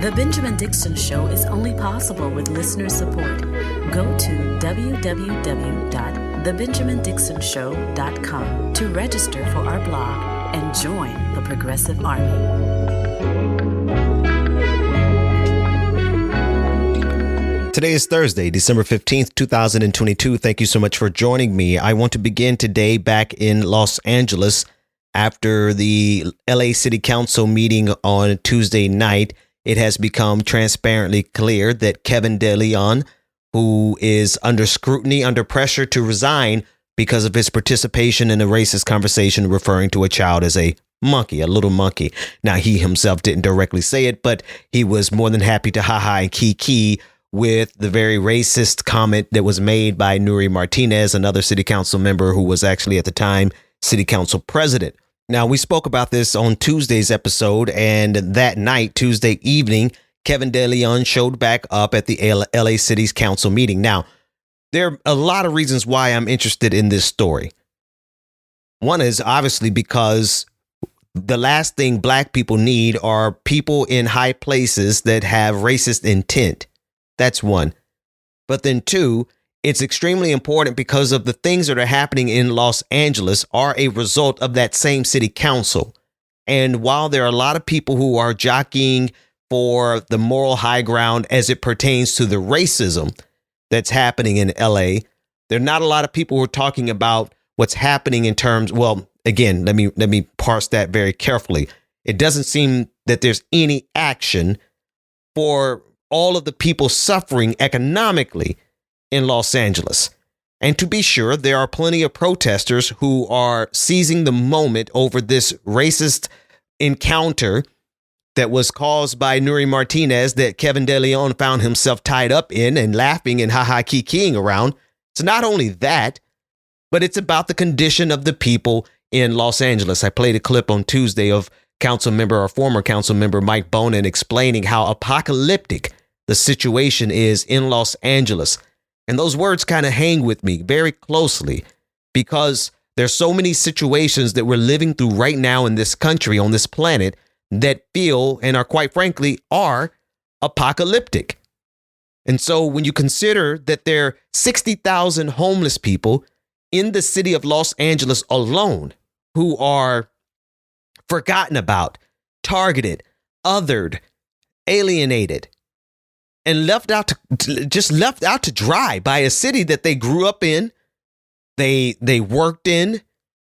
The Benjamin Dixon Show is only possible with listener support. Go to www.thebenjamindixonshow.com to register for our blog and join the Progressive Army. Today is Thursday, December 15th, 2022. Thank you so much for joining me. I want to begin today back in Los Angeles after the LA City Council meeting on Tuesday night. It has become transparently clear that Kevin De Leon, who is under scrutiny, under pressure to resign because of his participation in a racist conversation referring to a child as a monkey, a little monkey. Now, he himself didn't directly say it, but he was more than happy to ha-ha and kiki with the very racist comment that was made by Nuri Martinez, another city council member who was actually at the time city council president. Now, we spoke about this on Tuesday's episode, and that night, Tuesday evening, Kevin De Leon showed back up at the LA City's council meeting. Now, there are a lot of reasons why I'm interested in this story. One is obviously because the last thing black people need are people in high places that have racist intent. That's one. But then two, it's extremely important because of the things that are happening in Los Angeles are a result of that same city council. And while there are a lot of people who are jockeying for the moral high ground as it pertains to the racism that's happening in LA, there are not a lot of people who are talking about what's happening in terms. Well, again, let me parse that very carefully. It doesn't seem that there's any action for all of the people suffering economically in Los Angeles. And to be sure, there are plenty of protesters who are seizing the moment over this racist encounter that was caused by Nuri Martinez that Kevin De Leon found himself tied up in and laughing and ha-ha kikiing around. It's not only that, but it's about the condition of the people in Los Angeles. I played a clip on Tuesday of former council member Mike Bonin explaining how apocalyptic the situation is in Los Angeles. And those words kind of hang with me very closely because there's so many situations that we're living through right now in this country, on this planet, that feel and are, quite frankly, are apocalyptic. And so when you consider that there are 60,000 homeless people in the city of Los Angeles alone who are forgotten about, targeted, othered, alienated, and left out to dry by a city that they grew up in, they worked in,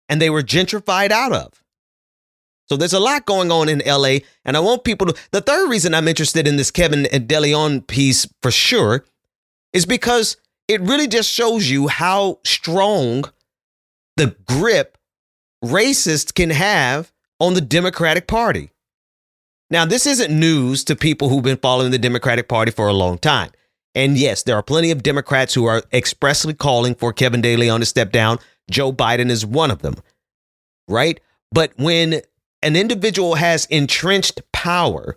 and they were gentrified out of. So there's a lot going on in LA, and I want people to. The third reason I'm interested in this Kevin De Leon piece for sure is because it really just shows you how strong the grip racists can have on the Democratic Party. Now, this isn't news to people who've been following the Democratic Party for a long time. And yes, there are plenty of Democrats who are expressly calling for Kevin De Leon to step down. Joe Biden is one of them, right? But when an individual has entrenched power,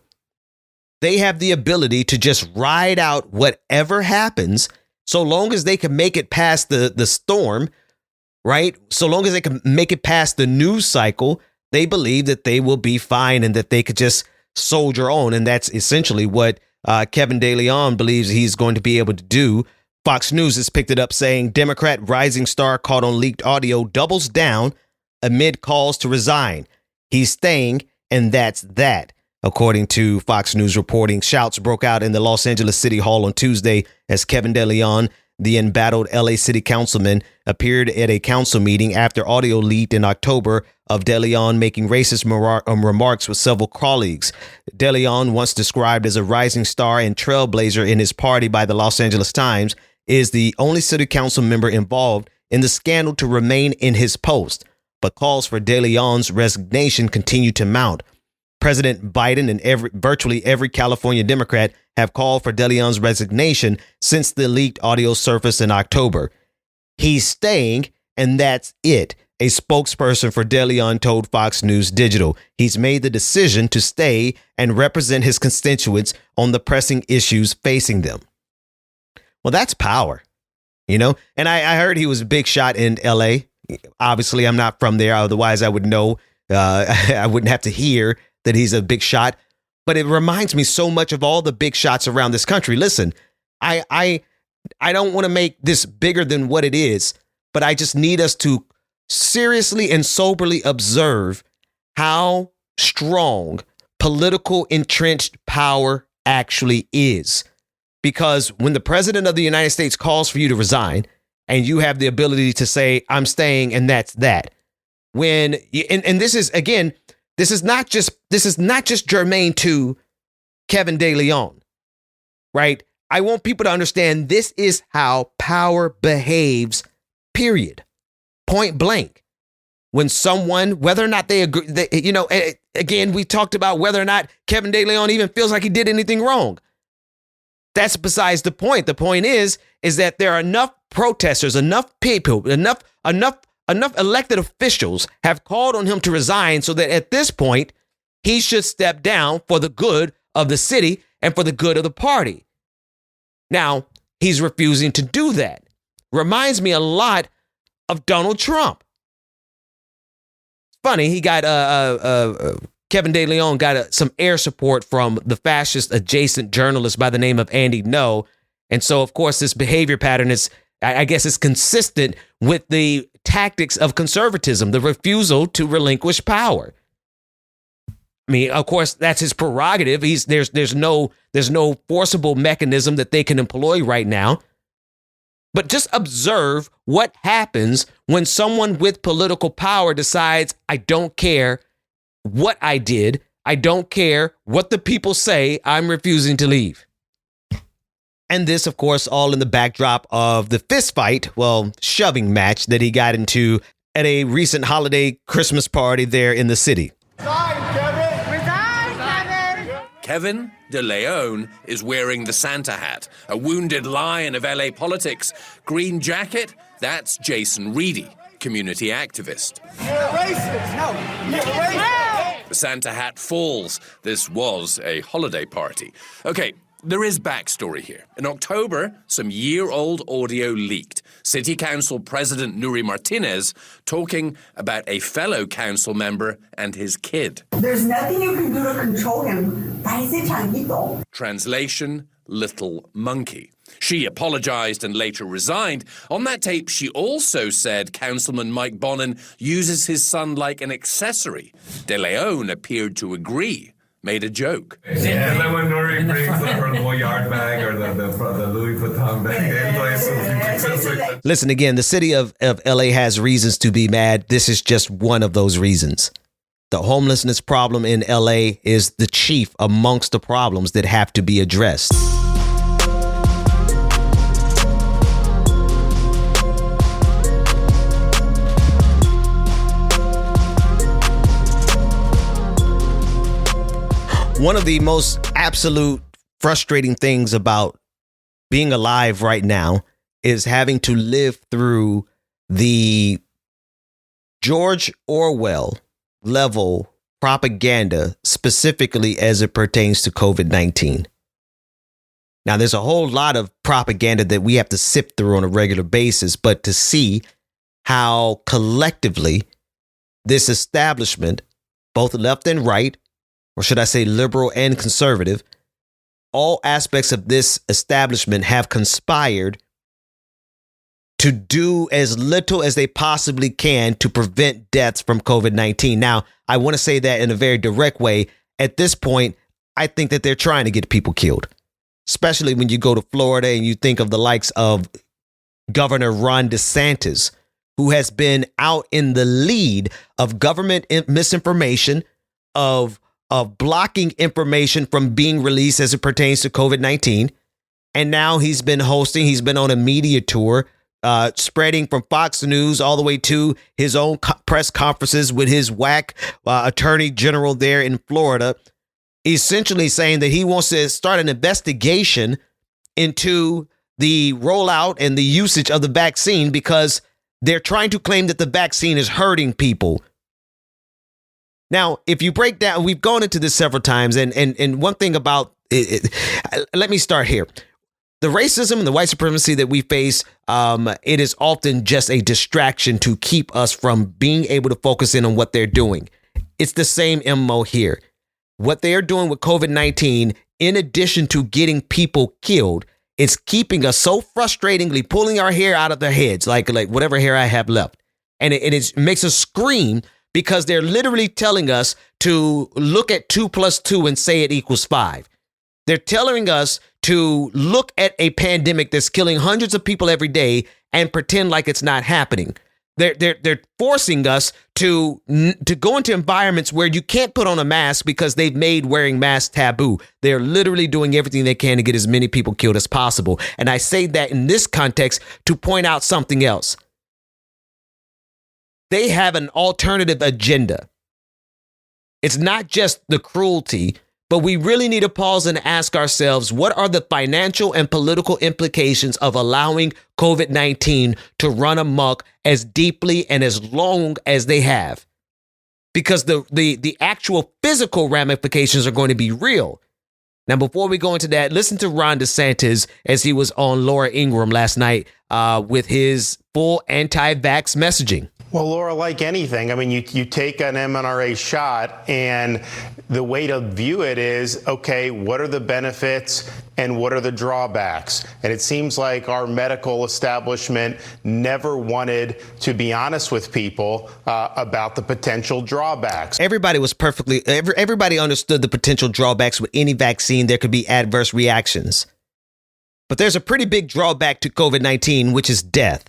they have the ability to just ride out whatever happens so long as they can make it past the storm, right? So long as they can make it past the news cycle, they believe that they will be fine and that they could just soldier on. And that's essentially what Kevin De Leon believes he's going to be able to do. Fox News has picked it up saying Democrat rising star caught on leaked audio doubles down amid calls to resign. He's staying, and that's that. According to Fox News reporting, shouts broke out in the Los Angeles City Hall on Tuesday as Kevin De Leon, the embattled LA City councilman, appeared at a council meeting after audio leaked in October of De Leon making racist remarks with several colleagues. De Leon, once described as a rising star and trailblazer in his party by the Los Angeles Times, is the only city council member involved in the scandal to remain in his post. But calls for De Leon's resignation continue to mount. President Biden and virtually every California Democrat have called for De Leon's resignation since the leaked audio surfaced in October. He's staying, and that's it, a spokesperson for De Leon told Fox News Digital. He's made the decision to stay and represent his constituents on the pressing issues facing them. Well, that's power, you know? And I heard he was a big shot in L.A. Obviously, I'm not from there. Otherwise, I would know. I wouldn't have to hear that he's a big shot. but it reminds me so much of all the big shots around this country. Listen, I don't want to make this bigger than what it is, but I just need us to seriously and soberly observe how strong political entrenched power actually is. Because when the president of the United States calls for you to resign and you have the ability to say, I'm staying, and that's that. And this is, again, this is not just germane to Kevin De Leon, right? I want people to understand this is how power behaves, period. Point blank. When someone, whether or not they agree, again, we talked about whether or not Kevin De Leon even feels like he did anything wrong. That's besides the point. The point is that there are enough protesters, enough people, enough elected officials have called on him to resign so that at this point, he should step down for the good of the city and for the good of the party. Now, he's refusing to do that. Reminds me a lot of Donald Trump. Funny, he got Kevin De Leon got some air support from the fascist adjacent journalist by the name of Andy Ngo. And so, of course, this behavior pattern is, I guess, is consistent with the tactics of conservatism, the refusal to relinquish power. I mean, of course, that's his prerogative. There's no forcible mechanism that they can employ right now. But just observe what happens when someone with political power decides, I don't care what I did. I don't care what the people say. I'm refusing to leave. And this, of course, all in the backdrop of the shoving match that he got into at a recent holiday Christmas party there in the city. Kevin De Leon is wearing the Santa hat, a wounded lion of LA politics. Green jacket, that's Jason Reedy, community activist. You're a racist. No, you're a racist. The Santa hat falls. This was a holiday party. Okay, there is backstory here. In October, some year-old audio leaked. City Council President Nuri Martinez talking about a fellow council member and his kid. There's nothing you can do to control him. Translation, little monkey. She apologized and later resigned. On that tape, she also said Councilman Mike Bonin uses his son like an accessory. De Leon appeared to agree. Made a joke. Yeah, and then when Nuri brings the Moyard bag or the Louis Vuitton bag, Listen, again, the city of LA has reasons to be mad. This is just one of those reasons. The homelessness problem in LA is the chief amongst the problems that have to be addressed. One of the most absolute frustrating things about being alive right now is having to live through the George Orwell level propaganda, specifically as it pertains to COVID-19. Now, there's a whole lot of propaganda that we have to sift through on a regular basis, but to see how collectively this establishment, both left and right, or should I say liberal and conservative, all aspects of this establishment have conspired to do as little as they possibly can to prevent deaths from COVID-19. Now, I want to say that in a very direct way. At this point, I think that they're trying to get people killed, especially when you go to Florida and you think of the likes of Governor Ron DeSantis, who has been out in the lead of government misinformation, of blocking information from being released as it pertains to COVID-19. And now he's been on a media tour, spreading from Fox News all the way to his own press conferences with his whack attorney general there in Florida, essentially saying that he wants to start an investigation into the rollout and the usage of the vaccine because they're trying to claim that the vaccine is hurting people. Now, if you break down, we've gone into this several times, and one thing about it, let me start here. The racism and the white supremacy that we face, it is often just a distraction to keep us from being able to focus in on what they're doing. It's the same MO here. what they are doing with COVID-19, in addition to getting people killed, is keeping us so frustratingly pulling our hair out of their heads, like whatever hair I have left. And it makes us scream because they're literally telling us to look at 2 + 2 and say it equals 5. They're telling us to look at a pandemic that's killing hundreds of people every day and pretend like it's not happening. They're forcing us to go into environments where you can't put on a mask because they've made wearing masks taboo. They're literally doing everything they can to get as many people killed as possible. And I say that in this context to point out something else. They have an alternative agenda. It's not just the cruelty, but we really need to pause and ask ourselves, what are the financial and political implications of allowing COVID-19 to run amok as deeply and as long as they have? Because the actual physical ramifications are going to be real. Now, before we go into that, listen to Ron DeSantis as he was on Laura Ingraham last night with his full anti-vax messaging. Well, Laura, like anything, I mean, you take an mRNA shot, and the way to view it is, okay, what are the benefits and what are the drawbacks? And it seems like our medical establishment never wanted to be honest with people about the potential drawbacks. Everybody understood the potential drawbacks with any vaccine. There could be adverse reactions. But there's a pretty big drawback to COVID-19, which is death.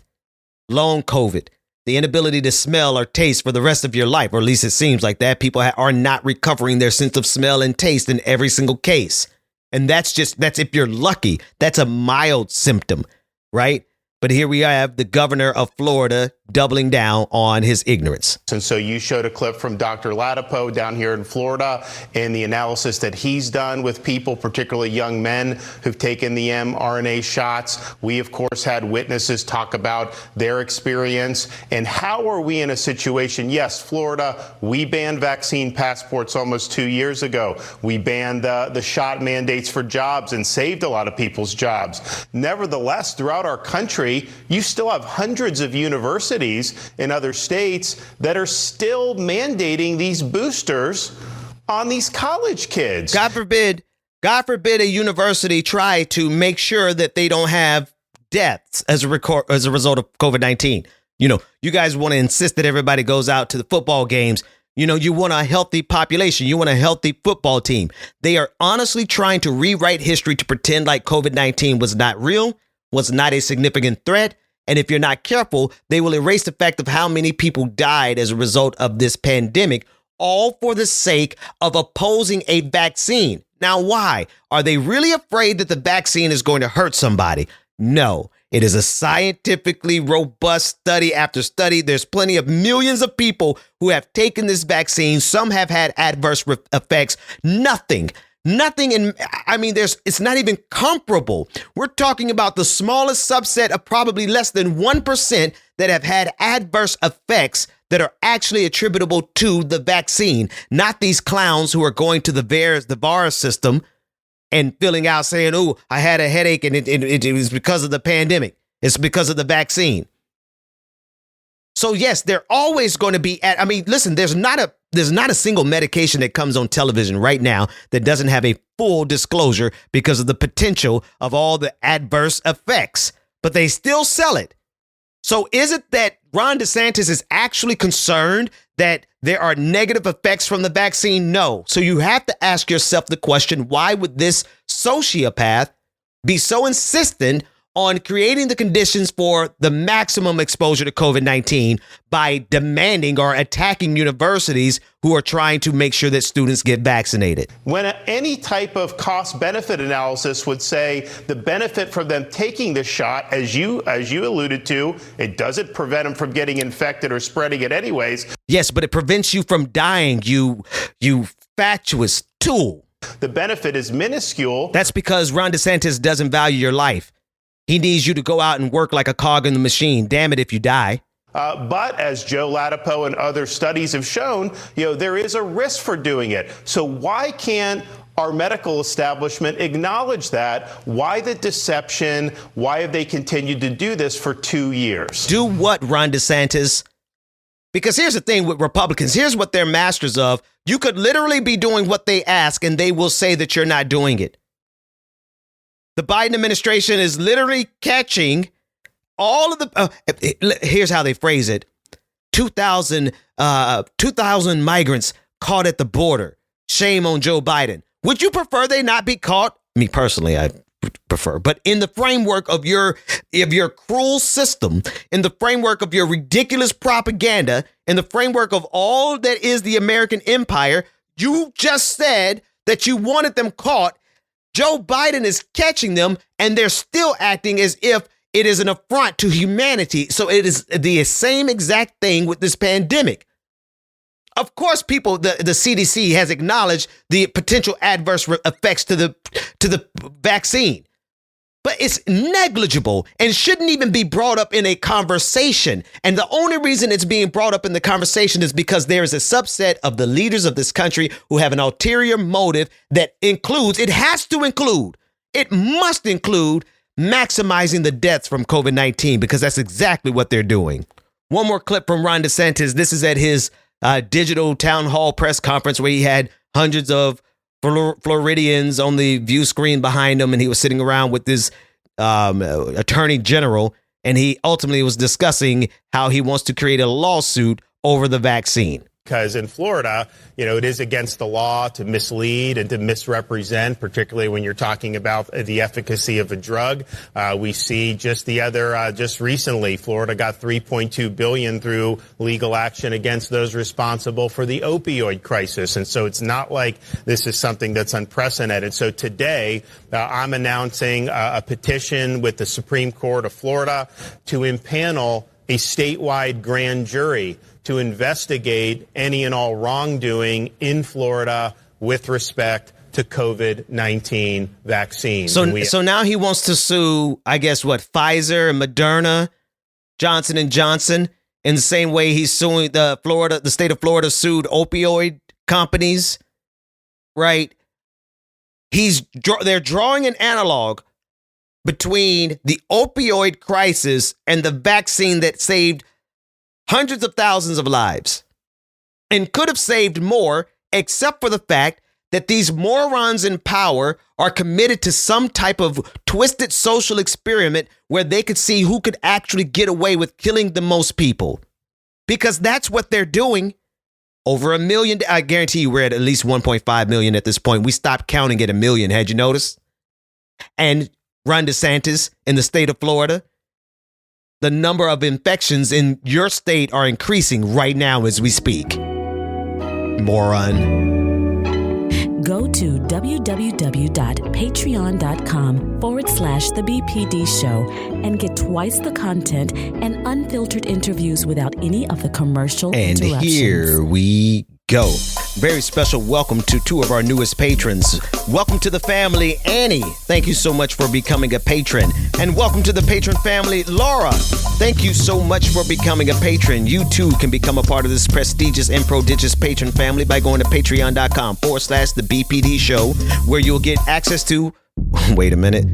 Long COVID. The inability to smell or taste for the rest of your life, or at least it seems like that. People are not recovering their sense of smell and taste in every single case. And that's if you're lucky. That's a mild symptom, right? But here we have the governor of Florida doubling down on his ignorance. And so you showed a clip from Dr. Latipo down here in Florida and the analysis that he's done with people, particularly young men who've taken the mRNA shots. We, of course, had witnesses talk about their experience. And how are we in a situation? Yes, Florida, we banned vaccine passports almost 2 years ago. We banned the shot mandates for jobs and saved a lot of people's jobs. Nevertheless, throughout our country, you still have hundreds of universities in other states that are still mandating these boosters on these college kids. God forbid a university try to make sure that they don't have deaths as a result of COVID-19. You know, you guys want to insist that everybody goes out to the football games. You know, you want a healthy population. You want a healthy football team. They are honestly trying to rewrite history to pretend like COVID-19 was not real, was not a significant threat. And if you're not careful, they will erase the fact of how many people died as a result of this pandemic, all for the sake of opposing a vaccine. Now, why? Are they really afraid that the vaccine is going to hurt somebody? No, it is a scientifically robust study after study. There's plenty of millions of people who have taken this vaccine. Some have had adverse effects. Nothing. It's not even comparable. We're talking about the smallest subset of probably less than 1% that have had adverse effects that are actually attributable to the vaccine, not these clowns who are going to the VAERS system and filling out saying, oh, I had a headache and it was because of the pandemic. It's because of the vaccine. So, yes, they're always going to be listen, there's not a single medication that comes on television right now that doesn't have a full disclosure because of the potential of all the adverse effects, but they still sell it. So is it that Ron DeSantis is actually concerned that there are negative effects from the vaccine? No. So you have to ask yourself the question, why would this sociopath be so insistent on creating the conditions for the maximum exposure to COVID-19 by demanding or attacking universities who are trying to make sure that students get vaccinated? When any type of cost-benefit analysis would say the benefit from them taking the shot, as you alluded to, it doesn't prevent them from getting infected or spreading it anyways. Yes, but it prevents you from dying, you fatuous tool. The benefit is minuscule. That's because Ron DeSantis doesn't value your life. He needs you to go out and work like a cog in the machine. Damn it if you die. But as Joe Latipo and other studies have shown, there is a risk for doing it. So why can't our medical establishment acknowledge that? Why the deception? Why have they continued to do this for 2 years? Do what, Ron DeSantis? Because here's the thing with Republicans. Here's what they're masters of. You could literally be doing what they ask and they will say that you're not doing it. The Biden administration is literally catching all of the, here's how they phrase it. 2,000 migrants caught at the border. Shame on Joe Biden. Would you prefer they not be caught? Me personally, I prefer. But in the framework of your cruel system, in the framework of your ridiculous propaganda, in the framework of all that is the American empire, you just said that you wanted them caught. Joe Biden is catching them, and they're still acting as if it is an affront to humanity. So it is the same exact thing with this pandemic. Of course, the CDC has acknowledged the potential adverse effects to the vaccine, but it's negligible and shouldn't even be brought up in a conversation. And the only reason it's being brought up in the conversation is because there is a subset of the leaders of this country who have an ulterior motive that includes, it must include maximizing the deaths from COVID-19, because that's exactly what they're doing. One more clip from Ron DeSantis. This is at his digital town hall press conference where he had hundreds of Floridians on the view screen behind him, and he was sitting around with this attorney general, and he ultimately was discussing how he wants to create a lawsuit over the vaccine. Because in Florida, it is against the law to mislead and to misrepresent, particularly when you're talking about the efficacy of a drug. We see just recently, Florida got $3.2 billion through legal action against those responsible for the opioid crisis. And so it's not like this is something that's unprecedented. So today, I'm announcing a petition with the Supreme Court of Florida to impanel a statewide grand jury to investigate any and all wrongdoing in Florida with respect to COVID-19 vaccines. So now he wants to sue, I guess, Pfizer and Moderna, Johnson & Johnson, in the same way he's suing the state of Florida sued opioid companies, right? They're drawing an analog between the opioid crisis and the vaccine that saved hundreds of thousands of lives and could have saved more, except for the fact that these morons in power are committed to some type of twisted social experiment where they could see who could actually get away with killing the most people. Because that's what they're doing. Over 1 million. I guarantee you we're at least 1.5 million at this point. We stopped counting at 1 million. Had you noticed? And Ron DeSantis in the state of Florida, the number of infections in your state are increasing right now as we speak. Moron. Go to www.patreon.com/The BPD Show and get twice the content and unfiltered interviews without any of the commercial interruptions. And here we go. Very special welcome to two of our newest patrons. Welcome to the family, Annie. Thank you so much for becoming a patron. And welcome to the patron family, Laura. Thank you so much for becoming a patron. You too can become a part of this prestigious and prodigious patron family by going to patreon.com/The BPD Show, where you'll get access to, wait a minute.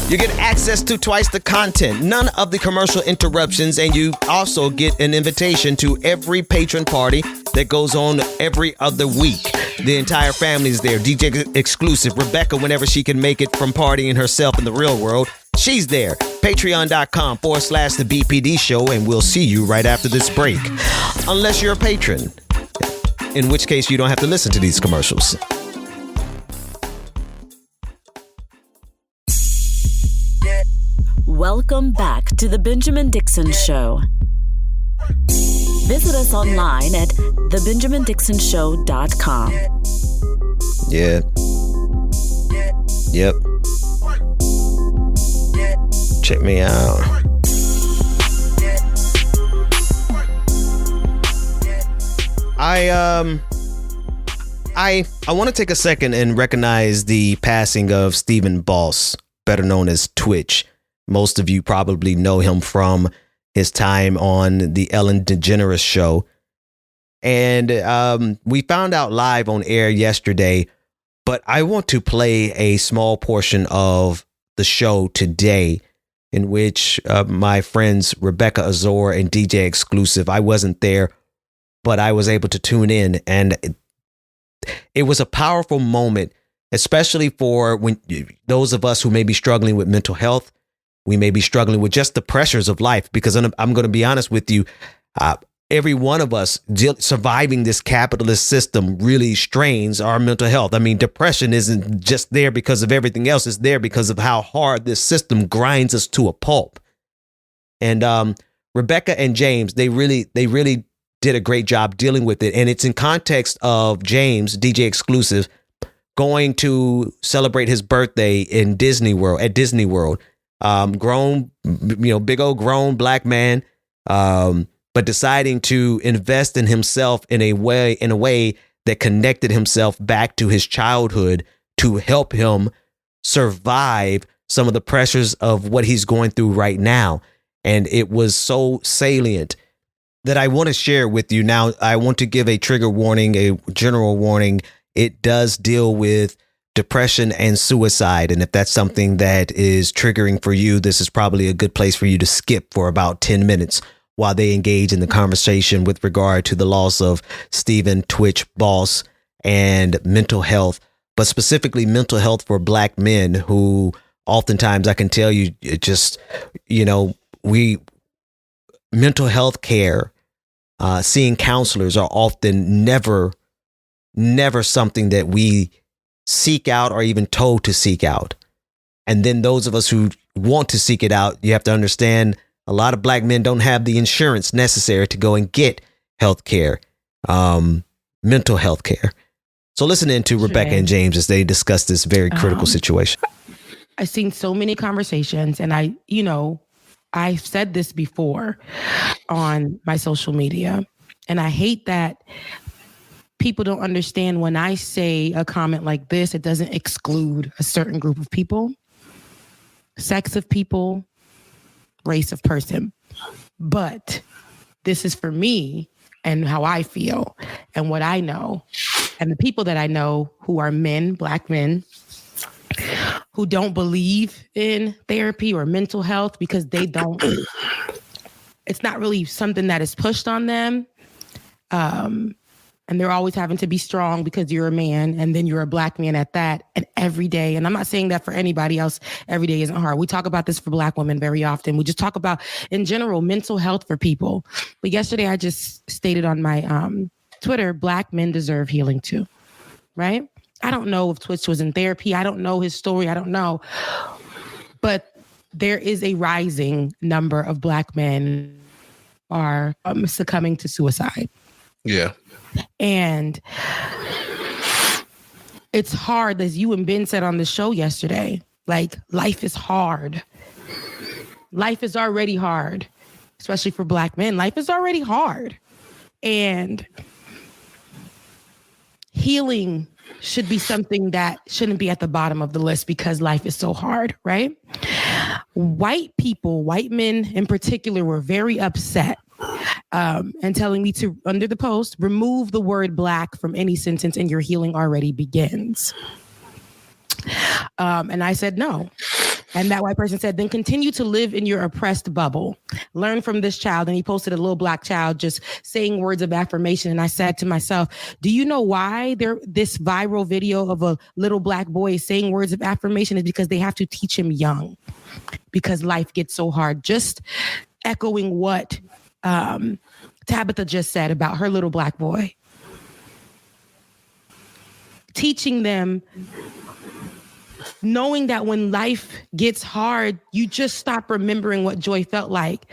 You get access to twice the content, none of the commercial interruptions, and you also get an invitation to every patron party that goes on every other week. The entire family is there. DJ exclusive. Rebecca, whenever she can make it from partying herself in the real world, she's there. Patreon.com/The BPD Show, and we'll see you right after this break. Unless you're a patron, in which case you don't have to listen to these commercials. Welcome back to the Benjamin Dixon Show. Visit us online at thebenjamindixonshow.com. Yeah. Yep. Check me out. I want to take a second and recognize the passing of Stephen Boss, better known as Twitch. Most of you probably know him from his time on the Ellen DeGeneres show. And we found out live on air yesterday, but I want to play a small portion of the show today in which my friends Rebecca Azor and DJ Exclusive, I wasn't there, but I was able to tune in. And it was a powerful moment, especially for those of us who may be struggling with mental health. We may be struggling with just the pressures of life, because I'm going to be honest with you. Every one of us surviving this capitalist system really strains our mental health. I mean, depression isn't just there because of everything else. It's there because of how hard this system grinds us to a pulp. And Rebecca and James, they really did a great job dealing with it. And it's in context of James, DJ Exclusive, going to celebrate his birthday in Disney World, at Disney World. Grown, big old grown black man, but deciding to invest in himself in a way that connected himself back to his childhood to help him survive some of the pressures of what he's going through right now. And it was so salient that I want to share with you. Now, I want to give a trigger warning, a general warning. It does deal with depression and suicide. And if that's something that is triggering for you, this is probably a good place for you to skip for about 10 minutes while they engage in the conversation with regard to the loss of Stephen Twitch Boss and mental health, but specifically mental health for black men who oftentimes, I can tell you, mental health care, seeing counselors are often never something that we seek out or even told to seek out. And then those of us who want to seek it out, you have to understand a lot of black men don't have the insurance necessary to go and get health care, mental health care. So listen in to Rebecca and James as they discuss this very critical situation. I've seen so many conversations, and I've said this before on my social media, and I hate that people don't understand when I say a comment like this, it doesn't exclude a certain group of people, sex of people, race of person. But this is for me and how I feel and what I know. And the people that I know who are men, black men, who don't believe in therapy or mental health because they don't, it's not really something that is pushed on them. And they're always having to be strong because you're a man and then you're a black man at that. And every day, and I'm not saying that for anybody else, every day isn't hard. We talk about this for black women very often. We just talk about, in general, mental health for people. But yesterday I just stated on my Twitter, black men deserve healing too, right? I don't know if Twitch was in therapy. I don't know his story. I don't know. But there is a rising number of black men are succumbing to suicide. Yeah. And it's hard, as you and Ben said on the show yesterday, like life is hard. Life is already hard, especially for black men. Life is already hard. And healing should be something that shouldn't be at the bottom of the list because life is so hard, right? White people, white men in particular, were very upset and telling me to, under the post, remove the word black from any sentence and your healing already begins. And I said, no. And that white person said, then continue to live in your oppressed bubble. Learn from this child. And he posted a little black child just saying words of affirmation. And I said to myself, do you know why this viral video of a little black boy is saying words of affirmation? Is because they have to teach him young because life gets so hard. Just echoing what Tabitha just said about her little black boy. Teaching them, knowing that when life gets hard, you just stop remembering what joy felt like.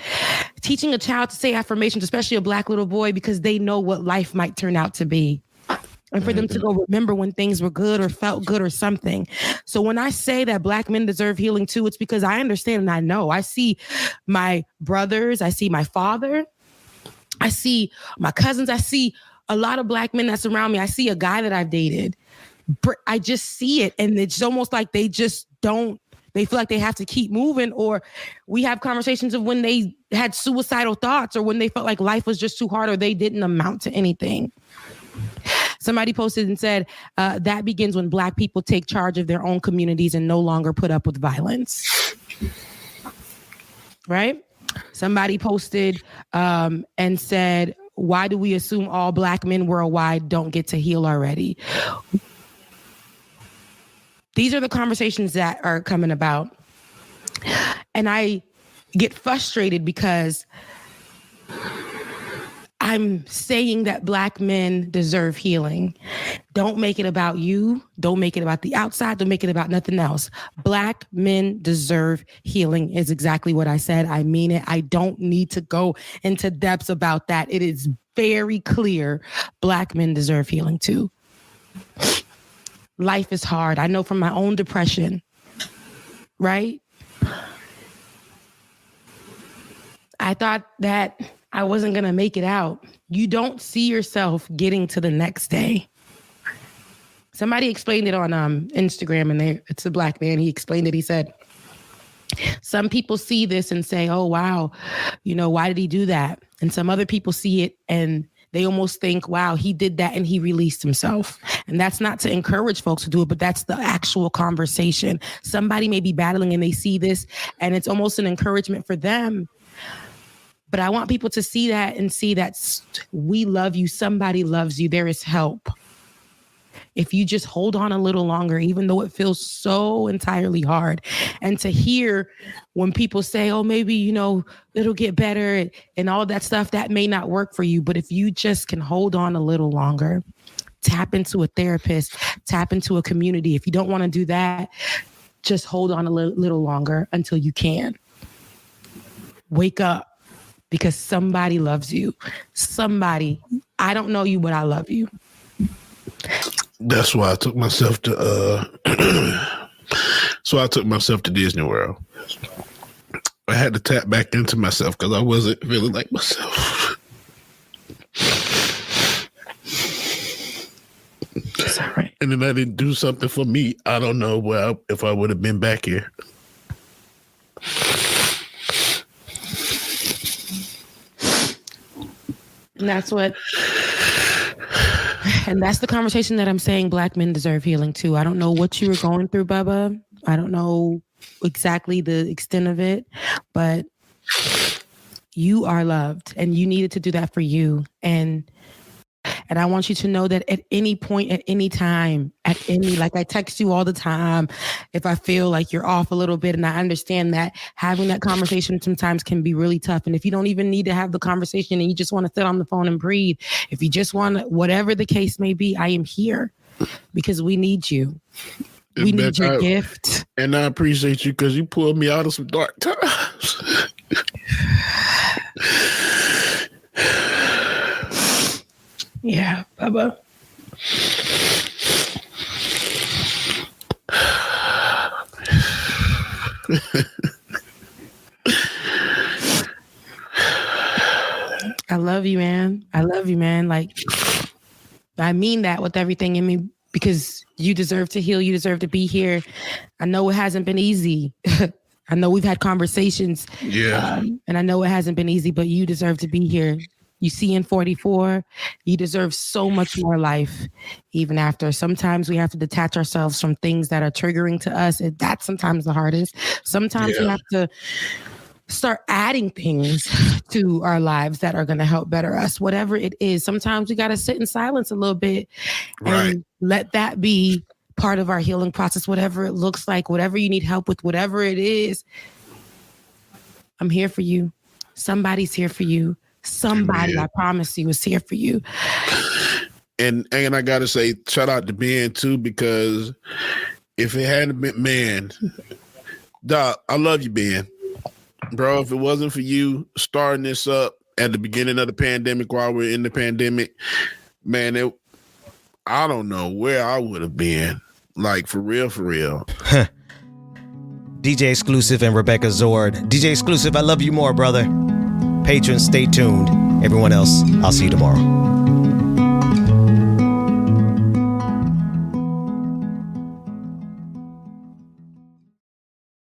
Teaching a child to say affirmations, especially a black little boy, because they know what life might turn out to be. And for them to go remember when things were good or felt good or something. So when I say that black men deserve healing too, it's because I understand and I know. I see my brothers, I see my father, I see my cousins, I see a lot of black men that surround me. I see a guy that I've dated. I just see it, and it's almost like they just don't, they feel like they have to keep moving, or we have conversations of when they had suicidal thoughts or when they felt like life was just too hard or they didn't amount to anything. Somebody posted and said, that begins when black people take charge of their own communities and no longer put up with violence. right? Somebody posted and said, why do we assume all Black men worldwide don't get to heal already? These are the conversations that are coming about. And I get frustrated because I'm saying that Black men deserve healing. Don't make it about you. Don't make it about the outside. Don't make it about nothing else. Black men deserve healing is exactly what I said. I mean it. I don't need to go into depths about that. It is very clear Black men deserve healing too. Life is hard. I know from my own depression, right? I thought that I wasn't going to make it out. You don't see yourself getting to the next day. Somebody explained it on Instagram, and it's a Black man. He explained it. He said, some people see this and say, oh, wow, why did he do that? And some other people see it and they almost think, wow, he did that and he released himself. And that's not to encourage folks to do it, but that's the actual conversation. Somebody may be battling and they see this and it's almost an encouragement for them. But I want people to see that and see that we love you. Somebody loves you. There is help. If you just hold on a little longer, even though it feels so entirely hard. And to hear when people say, oh, maybe, it'll get better and all that stuff, that may not work for you. But if you just can hold on a little longer, tap into a therapist, tap into a community. If you don't want to do that, just hold on a little longer until you can. Wake up. Because somebody loves you. Somebody, I don't know you, but I love you. That's why I took myself to Disney World. I had to tap back into myself because I wasn't feeling like myself. That's all right. And then I didn't do something for me. I don't know if I would have been back here. And that's the conversation that I'm saying Black men deserve healing too. I don't know what you were going through, Bubba. I don't know exactly the extent of it, but you are loved and you needed to do that for you. And I want you to know that at any point, at any time, like I text you all the time, if I feel like you're off a little bit, and I understand that having that conversation sometimes can be really tough. And if you don't even need to have the conversation and you just want to sit on the phone and breathe, if you just want to, whatever the case may be, I am here because we need you. We need your gift. And I appreciate you because you pulled me out of some dark times. Yeah, Bubba. I love you, man. I love you, man. Like, I mean that with everything in me because you deserve to heal. You deserve to be here. I know it hasn't been easy. I know we've had conversations. Yeah. And I know it hasn't been easy, but you deserve to be here. You see in 44, you deserve so much more life, even after. Sometimes we have to detach ourselves from things that are triggering to us. And that's sometimes the hardest. Sometimes we have to start adding things to our lives that are going to help better us, whatever it is. Sometimes we got to sit in silence a little bit and let that be part of our healing process, whatever it looks like, whatever you need help with, whatever it is. I'm here for you. Somebody's here for you. Somebody, I promise you, is here for you. And I gotta say, shout out to Ben too, because if it hadn't been, man, Doc, I love you, Ben. Bro, if it wasn't for you starting this up at the beginning of the pandemic while we're in the pandemic, man, I don't know where I would have been. Like, for real, for real. DJ Exclusive and Rebecca Zord. DJ Exclusive, I love you more, brother. Patrons, stay tuned. Everyone else, I'll see you tomorrow.